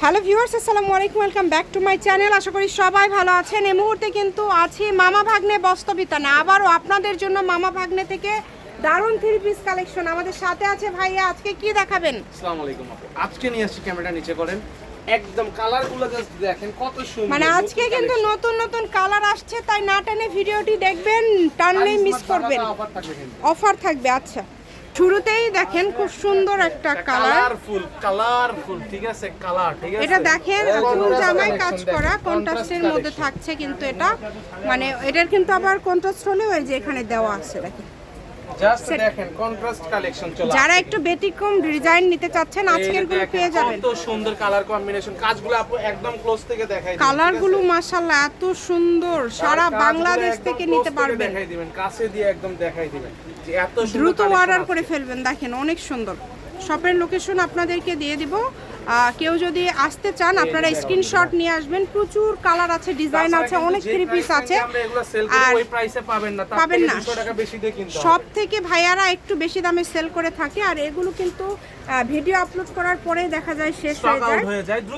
Hello viewers, আসসালামু আলাইকুম, welcome back to my channel. আশা করি সবাই ভালো আছেন। এই মুহূর্তে কিন্তু আছি মামা ভাগ্নে বস্ত্রবিতানে। আবারও আপনাদের জন্য মামা ভাগ্নে থেকে দারুণ থ্রি পিস কালেকশন। আমাদের সাথে আছে ভাইয়া। আজকে কি দেখাবেন? আসসালামু আলাইকুম আপু। আজকে নিয়ে আসছি, ক্যামেরাটা নিচে করেন, একদম কালারগুলো জাস্ট দেখেন কত সুন্দর। মানে আজকে কিন্তু নতুন নতুন কালার আসছে, তাই না টেনে ভিডিওটি দেখবেন, টানলেই মিস করবেন। অফার থাকবে। আচ্ছা, শুরুতেই দেখেন খুব সুন্দর একটা কালারফুল ঠিক আছে, কালার ঠিক আছে। এটা দেখেন ফুল জামায় কাজ করা কন্ট্রাস্টের মধ্যে থাকছে, কিন্তু এটা মানে এটার কিন্তু আবার কন্ট্রাস্ট হলেও এই যে এখানে দেওয়া আছে দেখেন। জাস্ট দেখেন কন্ট্রাস্ট কালেকশন চলে। যারা একটু ব্যতিক্রম ডিজাইন নিতে চাচ্ছেন আজকের গুলো পেয়ে যাবেন। কত সুন্দর কালার কম্বিনেশন, কাজগুলো আপু একদম ক্লোজ থেকে দেখাই দিবেন। কালারগুলো মাশাআল্লাহ এত সুন্দর, সারা বাংলাদেশ থেকে নিতে পারবেন। দেখাই দিবেন, কাছে দিয়ে একদম দেখাই দিবেন যে এত সুন্দর। দ্রুত অর্ডার করে ফেলবেন। দেখেন অনেক সুন্দর। শপের লোকেশন আপনাদেরকে দিয়ে দিব। কেউ যদি আসতে চান আপনারা স্ক্রিনশট নিয়ে আসবেন। প্রচুর কালার আছে, ডিজাইন আছে, অনেক থ্রি পিস আছে। আর ওই প্রাইসে পাবেন না, তার থেকে 200 টাকা বেশি দিয়ে কিনতে হবে। সব থেকে ভাইয়ারা একটু বেশি দামে সেল করে থাকে, আর এগুলো কিন্তু ভিডিও আপলোড করার পরে দেখা যায় শেষ হয়ে যায়।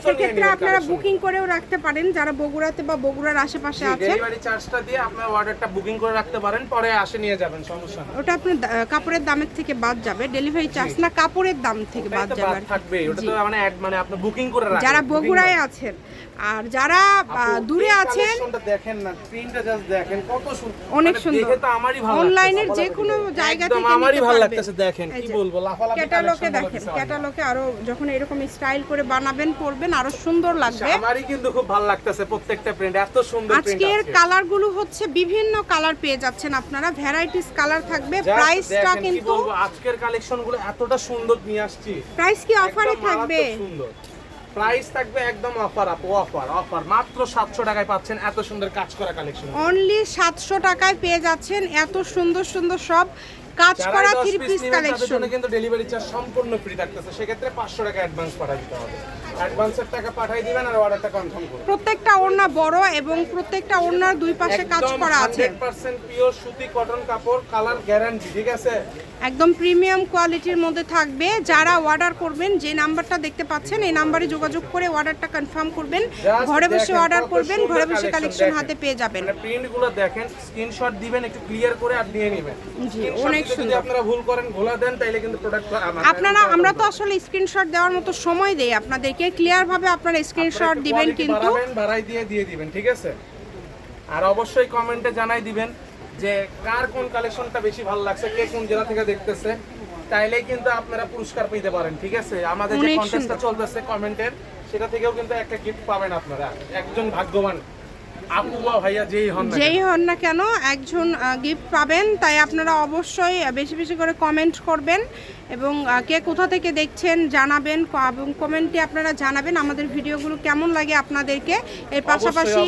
সেক্ষেত্রে আপনারা বুকিং করেও রাখতে পারেন, যারা বগুড়াতে বা বগুড়ার আশেপাশে আছেন। ডেলিভারি চার্জটা দিয়ে আপনারা অর্ডারটা বুকিং করে রাখতে পারেন, পরে আসে নিয়ে যাবেন, সমস্যা নেই। ওটা আপনার কাপড়ের দামের থেকে বাদ যাবে। ডেলিভারি চার্জ না, কাপড়ের দাম থেকে বাদ যাবে। থাকবে ওটা তো মানে আপনি বুকিং করে রাখেন। যারা বগুড়ায় আছেন আর যারা দূরে আছেন, দেখেন না প্রিন্টটা জাস্ট দেখেন কত সুন্দর, অনেক সুন্দর। দেখে তো আমারই ভালো লাগছে। অনলাইনের যে কোনো জায়গা থেকে নিতে আমারই ভালো পারবেন। লাগতেছে, দেখেন কি বলবো, লাফালাফি ক্যাটালগে দেখেন, ক্যাটালগে আরো যখন এরকম স্টাইল করে বানাবেন পরবেন আরো সুন্দর লাগবে। আমারই কিন্তু খুব ভালো লাগতেছে প্রত্যেকটা প্রিন্ট, এত সুন্দর প্রিন্ট। আজকের কালারগুলো হচ্ছে বিভিন্ন কালার পেয়ে যাচ্ছেন আপনারা, ভ্যারাইটিস কালার থাকবে। প্রাইসটা কিন্তু আজকের কালেকশনগুলো এতটা সুন্দর নিয়ে আসছি। প্রাইস কি অফারে থাকবে? সুন্দর প্রাইস থাকবে, একদম অফার আপু, অফার মাত্র 700 টাকায় পাচ্ছেন এত সুন্দর কাজ করা কালেকশন। অনলি 700 টাকায় পেয়ে যাচ্ছেন এত সুন্দর সুন্দর সব কাজ করা থ্রি পিস কালেকশন। কিন্তু ডেলিভারি চার্জ সম্পূর্ণ ফ্রি থাকতেছে, সেক্ষেত্রে 500 টাকা অ্যাডভান্স পাঠিয়ে দিতে হবে। অ্যাডভান্সের টাকা পাঠিয়ে দিবেন আর অর্ডারটা কনফার্ম করুন। প্রত্যেকটা ওড়না বড় এবং প্রত্যেকটা ওড়নার দুই পাশে কাজ করা আছে। 100% পিওর সুতি কটন কাপড়, কালার গ্যারান্টি, ঠিক আছে? একদম প্রিমিয়াম কোয়ালিটির মধ্যে থাকবে। যারা অর্ডার করবেন, যে নাম্বারটা দেখতে পাচ্ছেন এই নাম্বারে যোগাযোগ করে অর্ডারটা কনফার্ম করবেন। ঘরে বসে অর্ডার করবেন, ঘরে বসে কালেকশন হাতে পেয়ে যাবেন। প্রিন্টগুলো দেখেন, স্ক্রিনশট দিবেন, একটু ক্লিয়ার করে আর নিয়ে নেবেন। জি, অনেক সুন্দর। যদি আপনারা ভুল করেন, ভোলা দেন, তাইলে কিন্তু প্রোডাক্ট আমরা তো আসলে স্ক্রিনশট দেওয়ার মতো সময় দেই আপনাদেরকে। ক্লিয়ার ভাবে আপনারা স্ক্রিনশট দিবেন, কিন্তু বাড়াই দিয়ে দিবেন, ঠিক আছে? আর অবশ্যই কমেন্টে জানাই দিবেন যে কার কোন কালেকশনটা বেশি ভালো লাগছে, কে কোন জেলা থেকে দেখতেছে, তাইলেই কিন্তু আপনারা পুরস্কার পেতে পারেন, ঠিক আছে? আমাদের যে কন্টেস্টটা চলতেছে কমেন্টের, সেটা থেকেও কিন্তু একটা গিফট পাবেন আপনারা। একজন ভাগ্যবান আপু বা ভাইয়া যেই হন না কেন একজন গিফট পাবেন। তাই আপনারা অবশ্যই বেশি বেশি করে কমেন্ট করবেন এবং কে কোথা থেকে দেখছেন জানাবেন, এবং কমেন্টে আপনারা জানাবেন আমাদের ভিডিওগুলো কেমন লাগে আপনাদেরকে। এর পাশাপাশি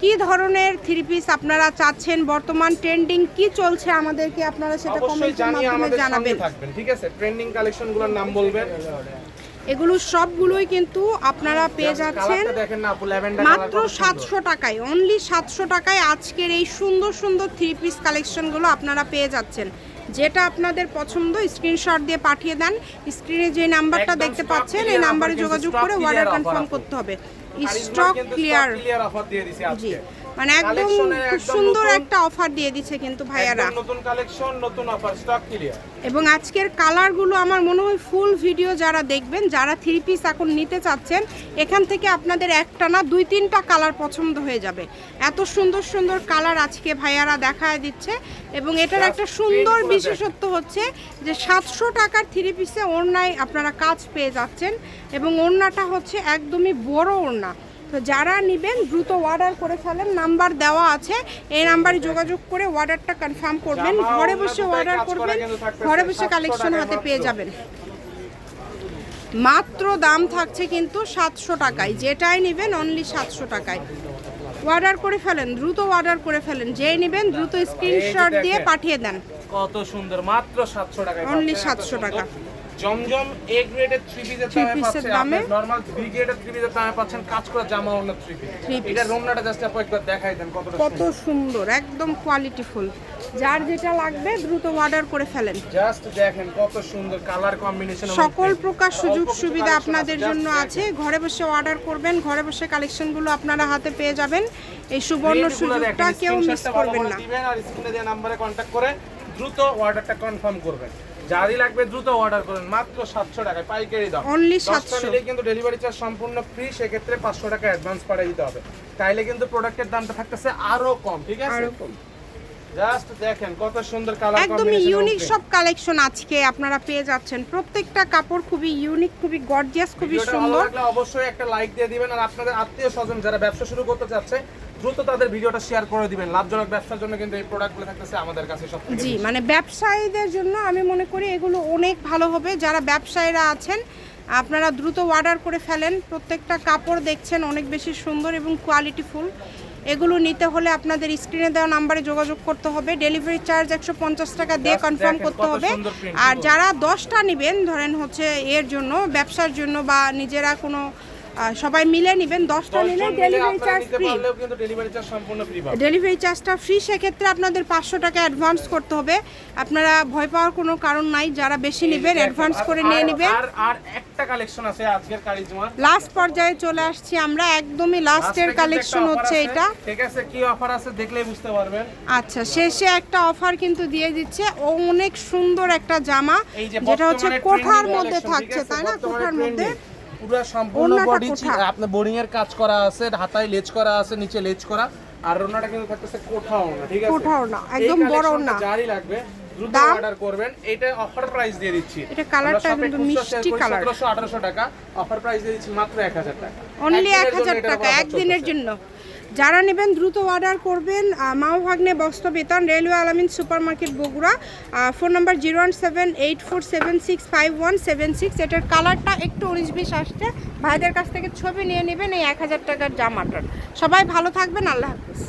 কি ধরনের থ্রি পিস আপনারা চাচ্ছেন, বর্তমান ট্রেন্ডিং কি চলছে আমাদেরকে আপনারা সেটা কমেন্টের মাধ্যমে জানাবেন, ঠিক আছে? ট্রেন্ডিং কালেকশনগুলোর নাম বলবেন। এগুলো সবগুলোই কিন্তু আপনারা পেয়ে যাচ্ছেন মাত্র 700 টাকায়। অনলি 700 টাকায় আজকের এই সুন্দর সুন্দর থ্রি পিস কালেকশনগুলো আপনারা পেয়ে যাচ্ছেন। যেটা আপনাদের পছন্দ স্ক্রিনশট দিয়ে পাঠিয়ে দেন। স্ক্রিনে যে নাম্বারটা দেখতে পাচ্ছেন এই নাম্বারে যোগাযোগ করে অর্ডার কনফার্ম করতে হবে। স্টক ক্লিয়ার অফার দিয়ে দিছি আজকে। মানে একদম খুব সুন্দর একটা অফার দিয়ে দিচ্ছে কিন্তু ভাইয়ারা। নতুন কালেকশন, নতুন অফার, স্টক ক্লিয়ার। এবং আজকের কালারগুলো আমার মনে হয় ফুল ভিডিও যারা দেখবেন, যারা থ্রি পিস এখন নিতে চাচ্ছেন, এখান থেকে আপনাদের একটা না 2-3টা কালার পছন্দ হয়ে যাবে। এত সুন্দর সুন্দর কালার আজকে ভাইয়ারা দেখায় দিচ্ছে। এবং এটার একটা সুন্দর বিশেষত্ব হচ্ছে যে 700 টাকার থ্রি পিসে ওড়নায় আপনারা কাজ পেয়ে যাচ্ছেন, এবং ওড়নাটা হচ্ছে একদমই বড় ওড়না। তো যারা নেবেন দ্রুত অর্ডার করে ফেলেন, নাম্বার দেওয়া আছে, এই নাম্বারে যোগাযোগ করে অর্ডারটা কনফার্ম করবেন। ঘরে বসে অর্ডার করবেন, ঘরে বসে কালেকশন হাতে পেয়ে যাবেন। মাত্র দাম থাকছে কিন্তু 700 টাকায়। যেটাই নেবেন অনলি 700 টাকায়। অর্ডার করে ফেলেন, দ্রুত অর্ডার করে ফেলেন। যেই নেবেন দ্রুত স্ক্রিনশট দিয়ে পাঠিয়ে দেন। কত সুন্দর, মাত্র 700 টাকায়, অনলি 700 টাকা। জমজম এ গ্রেডের থ্রি পিসের দামে পাচ্ছেন, নরমাল বি গ্রেডের থ্রি পিসের দামে পাচ্ছেন কাজ করা জামা ওড়না থ্রি পিস। এটা রুমনাটা জাস্ট আপু একবার দেখাই দেন কত সুন্দর, একদম কোয়ালিটিফুল। যার যেটা লাগবে দ্রুত অর্ডার করে ফেলেন। জাস্ট দেখেন কত সুন্দর কালার কম্বিনেশন, সকল প্রকার সুযোগ সুবিধা আপনাদের জন্য আছে। ঘরে বসে অর্ডার করবেন, ঘরে বসে কালেকশনগুলো আপনারা হাতে পেয়ে যাবেন। এই সুবর্ণ সুযোগটা কেউ মিস করবেন না। দিবেন আর স্ক্রিনে দেওয়া নম্বরে কন্টাক্ট করে দ্রুত অর্ডারটা কনফার্ম করবেন। যারই লাগবে দ্রুত অর্ডার করেন, মাত্র 700 টাকায় পাইকারি দাম, অনলি 700 700। নিলে কিন্তু ডেলিভারি চার্জ সম্পূর্ণ ফ্রি, সেক্ষেত্রে 500 টাকা অ্যাডভান্স পাঠিয়ে দিতে হবে। তাইলে কিন্তু প্রোডাক্টের দামটা থাকতেছে আরো কম, ঠিক আছে? আরো কম। জাস্ট দেখেন কত সুন্দর কালার একদমই কম্বিনেশন, ইউনিক সব কালেকশন আজকে আপনারা পেয়ে যাচ্ছেন। প্রত্যেকটা কাপড় খুবই ইউনিক, খুবই গর্জিয়াস, খুবই সুন্দর। অবশ্যই একটা লাইক দিয়ে দিবেন, আর আপনাদের আত্মীয় স্বজন যারা ব্যবসা শুরু করতে চাচ্ছে দ্রুত তাদের ভিডিওটা শেয়ার করে দিবেন। লাভজনক ব্যবসার জন্য কিন্তু এই প্রোডাক্টগুলো থাকতেছে আমাদের কাছে সবথেকে জি, মানে ব্যবসায়ীদের জন্য আমি মনে করি এগুলো অনেক ভালো হবে। যারা ব্যবসায়ীরা আছেন আপনারা দ্রুত অর্ডার করে ফেলেন। প্রত্যেকটা কাপড় দেখছেন অনেক বেশি সুন্দর এবং কোয়ালিটিফুল। এগুলো নিতে হলে আপনাদের স্ক্রিনে দেওয়া নাম্বারে যোগাযোগ করতে হবে। ডেলিভারি চার্জ 150 টাকা দিয়ে কনফার্ম করতে হবে। আর যারা 10টা নেবেন, ধরেন হচ্ছে এর জন্য ব্যবসার জন্য বা নিজেরা কোনো সবাই মিলে নেবেন, 10টা নিলে ডেলিভারি চার্জ ফ্রি, কিন্তু ডেলিভারি চার্জ সম্পূর্ণ ফ্রি পাবেন। ডেলিভারি চার্জটা ফ্রি। সেক্ষেত্রে আপনাদের 500 টাকা অ্যাডভান্স করতে হবে। আপনারা ভয় পাওয়ার কোনো কারণ নাই, যারা বেশি নেবেন অ্যাডভান্স করে নিয়ে নেবেন। আর একটা কালেকশন আছে আজকের কারিজমার, লাস্ট পর্যায়ে চলে আসছি আমরা, একদমই লাস্টের কালেকশন হচ্ছে এটা। ঠিক আছে, কি অফার আছে দেখলেই বুঝতে পারবেন। আচ্ছা, শেষে একটা অফার কিন্তু দিয়ে দিচ্ছে, অনেক সুন্দর একটা জামা, যেটা হচ্ছে কোঠার মধ্যে থাকছে, তাই না? কোঠার মধ্যে পুরো সম্পূর্ণ বডি আপনার বোরিং এর কাজ করা আছে, হাতায় লেজ করা আছে, নিচে লেজ করা, আর ওনাটা কিন্তু থাকতেছে কোঠাও না, ঠিক আছে? কোঠাও না, একদম বড় না। যারই লাগবে দ্রুত অর্ডার করবেন। এটা অফার প্রাইস দিয়ে দিচ্ছি। এটা কালারটা কিন্তু মিষ্টি কালার, 1700-1800 টাকা, অফার প্রাইস দিয়ে দিচ্ছি মাত্র 1000 টাকা, অনলি 1000 টাকা একদিনের জন্য। যারা নেবেন দ্রুত অর্ডার করবেন। মাও ভাগ্নে বস্ত্র বেতন, রেলওয়ে আলামিন super market, Bogura. Phone number 01784765176। এটার কালারটা একটু 19-20 আসছে, ভাইদের কাছ থেকে ছবি নিয়ে নেবেন এই 1000 টাকার জামাটার। সবাই ভালো থাকবেন, আল্লাহ হাফেজ।